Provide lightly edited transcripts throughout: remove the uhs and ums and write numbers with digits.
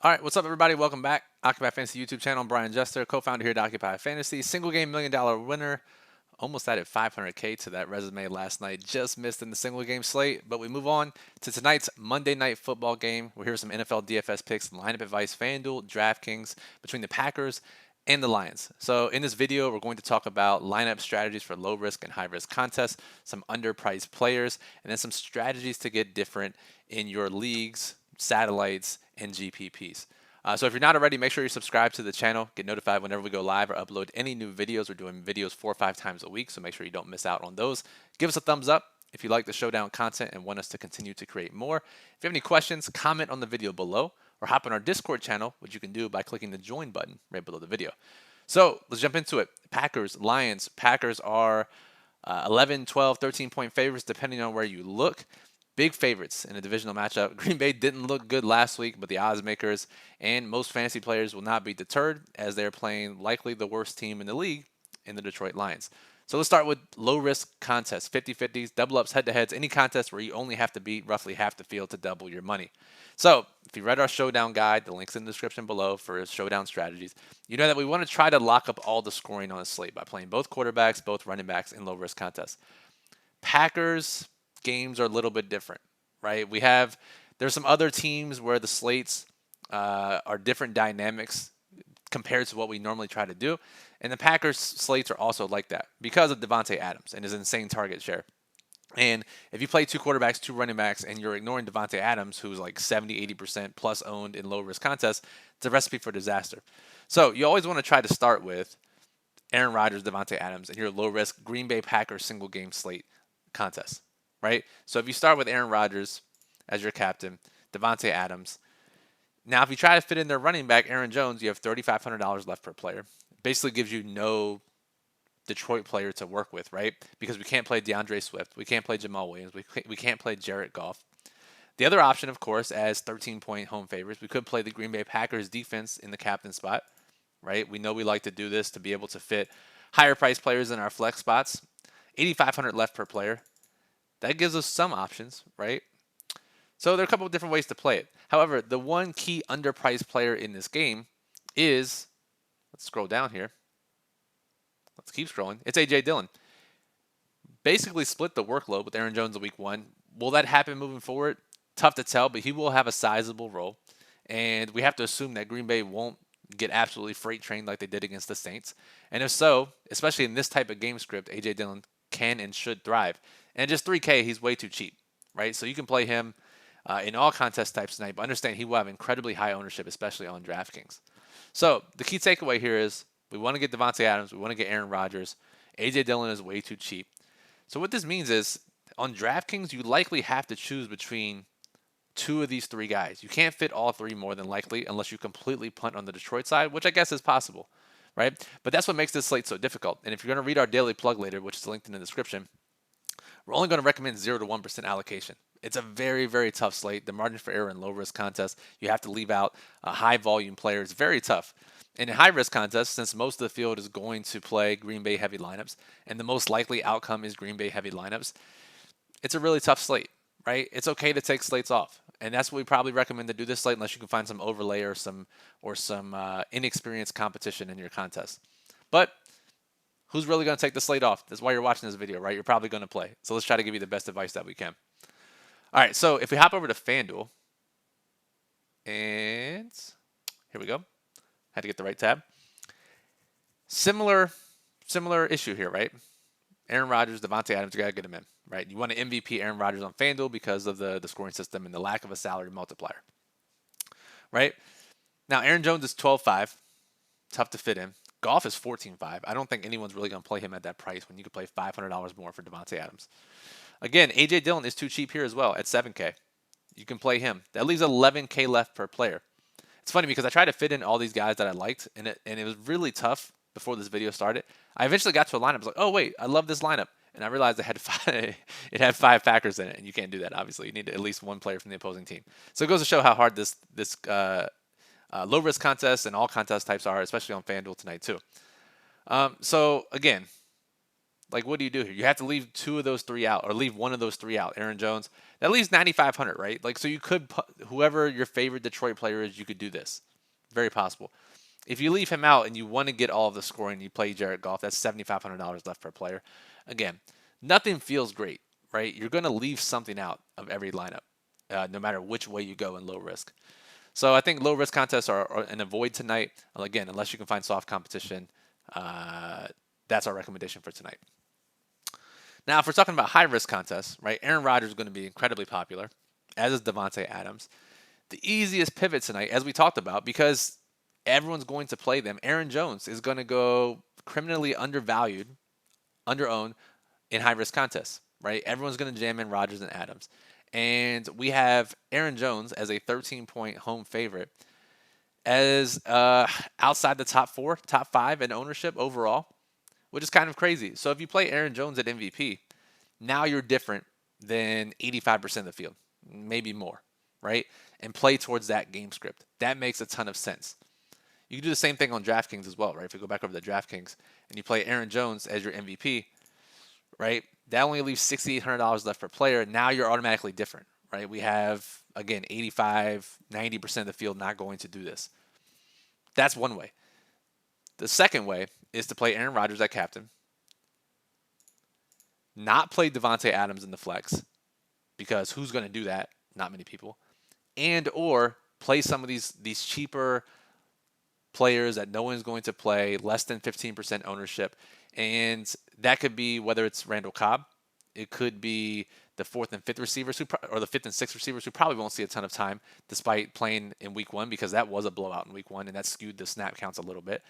All right, what's up, everybody? Welcome back. Occupy Fantasy YouTube channel. I'm Brian Jester, co-founder here at Occupy Fantasy. Single game $1 million winner. Almost added 500K to that resume last night. Just missed in the single game slate. But we move on to tonight's Monday Night Football game. We'll hear some NFL DFS picks, lineup advice, FanDuel, DraftKings between the Packers and the Lions. So in this video, we're going to talk about lineup strategies for low risk and high risk contests, some underpriced players, and then some strategies to get different in your leagues, satellites, and GPPs. So if you're not already, make sure you subscribe to the channel, get notified whenever we go live or upload any new videos. We're doing videos 4 or 5 times a week, so make sure you don't miss out on those. Give us a thumbs up if you like the Showdown content and want us to continue to create more. If you have any questions, comment on the video below or hop on our Discord channel, which you can do by clicking the join button right below the video. So let's jump into it. Packers, Lions. Packers are 11, 12, 13-point favorites depending on where you look. Big favorites in a divisional matchup. Green Bay didn't look good last week, but the odds makers and most fantasy players will not be deterred as they're playing likely the worst team in the league in the Detroit Lions. So let's start with low-risk contests, 50-50s, double-ups, head-to-heads, any contest where you only have to beat roughly half the field to double your money. So if you read our Showdown guide, the link's in the description below for Showdown strategies, you know that we want to try to lock up all the scoring on a slate by playing both quarterbacks, both running backs in low-risk contests. Packers games are a little bit different, right? There's some other teams where the slates are different dynamics compared to what we normally try to do. And the Packers slates are also like that because of Devontae Adams and his insane target share. And if you play 2 quarterbacks, 2 running backs, and you're ignoring Devontae Adams, who's like 70, 80% plus owned in low-risk contests, it's a recipe for disaster. So you always want to try to start with Aaron Rodgers, Devontae Adams, and your low-risk Green Bay Packers single-game slate contest, right? So if you start with Aaron Rodgers as your captain, Devontae Adams. Now, if you try to fit in their running back, Aaron Jones, you have $3,500 left per player. Basically gives you no Detroit player to work with, right? Because we can't play DeAndre Swift. We can't play Jamal Williams. We can't play Jared Goff. The other option, of course, as 13-point home favorites, we could play the Green Bay Packers defense in the captain spot, right? We know we like to do this to be able to fit higher price players in our flex spots. $8,500 left per player. That gives us some options, right? So there are a couple of different ways to play it. However, the one key underpriced player in this game is, let's scroll down here. Let's keep scrolling. It's A.J. Dillon. Basically split the workload with Aaron Jones in week 1. Will that happen moving forward? Tough to tell, but he will have a sizable role. And we have to assume that Green Bay won't get absolutely freight trained like they did against the Saints. And if so, especially in this type of game script, A.J. Dillon can and should thrive. And just 3K, he's way too cheap, right? So you can play him in all contest types tonight, but understand he will have incredibly high ownership, especially on DraftKings. So the key takeaway here is we want to get Devontae Adams. We want to get Aaron Rodgers. A.J. Dillon is way too cheap. So what this means is on DraftKings, you likely have to choose between 2 of these 3 guys. You can't fit all 3 more than likely unless you completely punt on the Detroit side, which I guess is possible, right? But that's what makes this slate so difficult. And if you're going to read our daily plug later, which is linked in the description, we're only going to recommend 0 to 1% allocation. It's a very, very tough slate. The margin for error in low-risk contests, you have to leave out high-volume players. Very tough. And in high-risk contests, since most of the field is going to play Green Bay heavy lineups, and the most likely outcome is Green Bay heavy lineups, it's a really tough slate, right? It's okay to take slates off. And that's what we probably recommend to do this slate unless you can find some overlay or some inexperienced competition in your contest. But who's really going to take the slate off? That's why you're watching this video, right? You're probably going to play. So let's try to give you the best advice that we can. All right, so if we hop over to FanDuel, and here we go. Had to get the right tab. Similar issue here, right? Aaron Rodgers, Devontae Adams, you got to get him in, right? You want to MVP Aaron Rodgers on FanDuel because of the scoring system and the lack of a salary multiplier, right? Now, Aaron Jones is 12.5. Tough to fit in. Goff is 14.5. I don't think anyone's really going to play him at that price when you could play $500 more for Devontae Adams. Again, A.J. Dillon is too cheap here as well at 7K. You can play him. That leaves 11K left per player. It's funny because I tried to fit in all these guys that I liked, and it was really tough before this video started. I eventually got to a lineup. I was like, oh, wait, I love this lineup. And I realized it had 5 Packers in it, and you can't do that, obviously. You need at least 1 player from the opposing team. So it goes to show how hard this low-risk contest and all contest types are, especially on FanDuel tonight, too. So, again, like, what do you do here? You have to leave 2 of those 3 out, or leave 1 of those 3 out. Aaron Jones, That leaves 9,500, right? Like, so you could whoever your favorite Detroit player is, you could do this. Very possible. If you leave him out and you want to get all of the scoring, you play Jared Goff. That's $7,500 left per player. Again, nothing feels great, right? You're going to leave something out of every lineup, no matter which way you go in low risk. So I think low risk contests are an avoid tonight. Again, unless you can find soft competition, that's our recommendation for tonight. Now, if we're talking about high risk contests, right? Aaron Rodgers is going to be incredibly popular, as is Devontae Adams. The easiest pivot tonight, as we talked about, because everyone's going to play them. Aaron Jones is going to go criminally undervalued, underowned in high risk contests, right? Everyone's going to jam in Rodgers and Adams. And we have Aaron Jones as a 13-point home favorite, as outside the top 4, top 5 in ownership overall, which is kind of crazy. So if you play Aaron Jones at MVP, now you're different than 85% of the field, maybe more, right? And play towards that game script. That makes a ton of sense. You can do the same thing on DraftKings as well, right? If you go back over to DraftKings and you play Aaron Jones as your MVP, right? That only leaves $6,800 left per player. Now you're automatically different, right? We have, again, 85, 90% of the field not going to do this. That's one way. The second way is to play Aaron Rodgers at captain, not play Devontae Adams in the flex, because who's going to do that? Not many people. And or play some of these cheaper players that no one's going to play, less than 15% ownership. And that could be whether it's Randall Cobb, it could be the 4th and 5th receivers or the 5th and 6th receivers who probably won't see a ton of time despite playing in week 1, because that was a blowout in week 1 and that skewed the snap counts a little bit.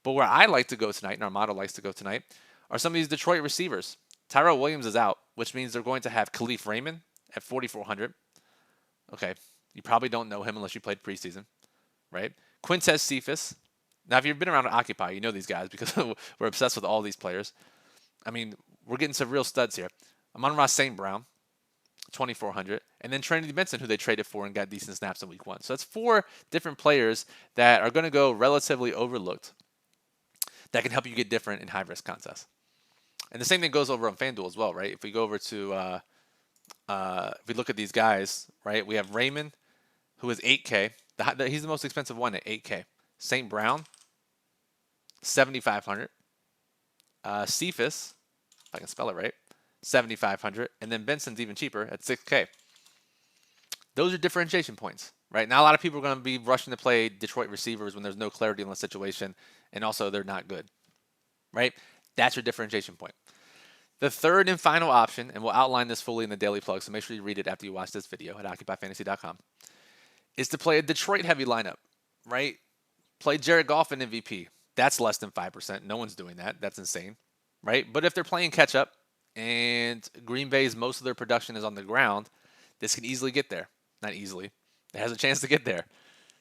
But where I like to go tonight, and our model likes to go tonight, are some of these Detroit receivers. Tyrone Williams is out, which means they're going to have Khalif Raymond at 4,400. Okay, you probably don't know him unless you played preseason, right? Quintez Cephas. Now, if you've been around to Occupy, you know these guys because we're obsessed with all these players. I mean, we're getting some real studs here. Amon-Ra St. Brown, 2,400. And then Trinity Benson, who they traded for and got decent snaps in week 1. So that's 4 different players that are going to go relatively overlooked that can help you get different in high-risk contests. And the same thing goes over on FanDuel as well, right? If we go over to, if we look at these guys, right? We have Raymond, who is 8K. He's the most expensive one at 8K. St. Brown, 7,500. Cephas, if I can spell it right, 7,500. And then Benson's even cheaper at 6K. Those are differentiation points, right? Now, a lot of people are going to be rushing to play Detroit receivers when there's no clarity in the situation, and also they're not good, right? That's your differentiation point. The third and final option, and we'll outline this fully in the daily plug, so make sure you read it after you watch this video at occupyfantasy.com, is to play a Detroit-heavy lineup, right? Play Jared Goff in MVP. That's less than 5%. No one's doing that. That's insane, right? But if they're playing catch-up and Green Bay's most of their production is on the ground, this can easily get there. Not easily. It has a chance to get there.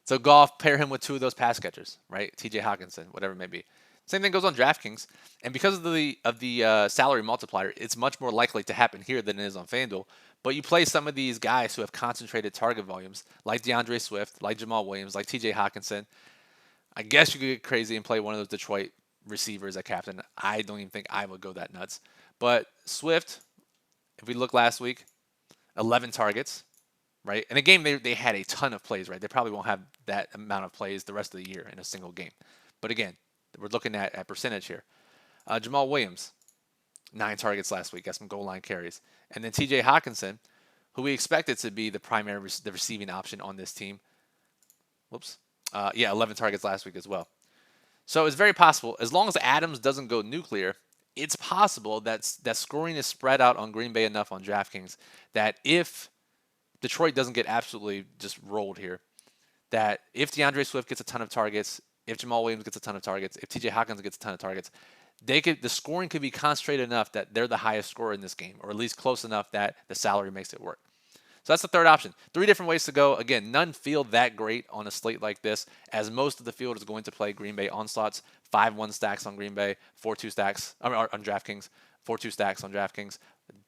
So Goff, pair him with 2 of those pass catchers, right? TJ Hawkinson, whatever it may be. Same thing goes on DraftKings. And because of the salary multiplier, it's much more likely to happen here than it is on FanDuel. But you play some of these guys who have concentrated target volumes, like DeAndre Swift, like Jamal Williams, like TJ Hawkinson. I guess you could get crazy and play one of those Detroit receivers at captain. I don't even think I would go that nuts. But Swift, if we look last week, 11 targets, right? In a game, they had a ton of plays, right? They probably won't have that amount of plays the rest of the year in a single game. But again, we're looking at percentage here. Jamal Williams, 9 targets last week, got some goal line carries. And then TJ Hawkinson, who we expected to be the primary the receiving option on this team. 11 targets last week as well. So it's very possible, as long as Adams doesn't go nuclear, it's possible that scoring is spread out on Green Bay enough on DraftKings that if Detroit doesn't get absolutely just rolled here, that if DeAndre Swift gets a ton of targets, if Jamal Williams gets a ton of targets, if TJ Hawkins gets a ton of targets, the scoring could be concentrated enough that they're the highest scorer in this game, or at least close enough that the salary makes it work. So that's the third option. 3 different ways to go. Again, none feel that great on a slate like this, as most of the field is going to play Green Bay onslaughts. 5-1 stacks on Green Bay, 4-2 stacks on DraftKings, 4-2 stacks on DraftKings.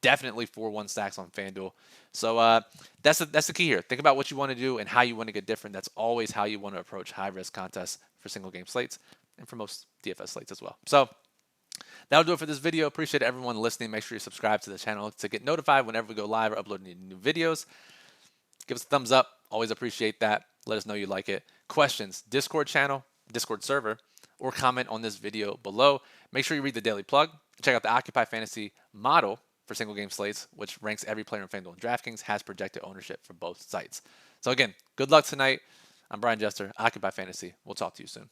Definitely 4-1 stacks on FanDuel. So that's the key here. Think about what you want to do and how you want to get different. That's always how you want to approach high-risk contests for single-game slates and for most DFS slates as well. So That'll do it for this video. Appreciate everyone listening. Make sure you subscribe to the channel to get notified whenever we go live or upload new videos. Give us a thumbs up. Always appreciate that. Let us know you like it. Questions, Discord channel, Discord server, or comment on this video below. Make sure you read the daily plug. Check out the Occupy Fantasy model for single game slates, which ranks every player in FanDuel and DraftKings, has projected ownership for both sites. So again, good luck tonight. I'm Brian Jester, Occupy Fantasy. We'll talk to you soon.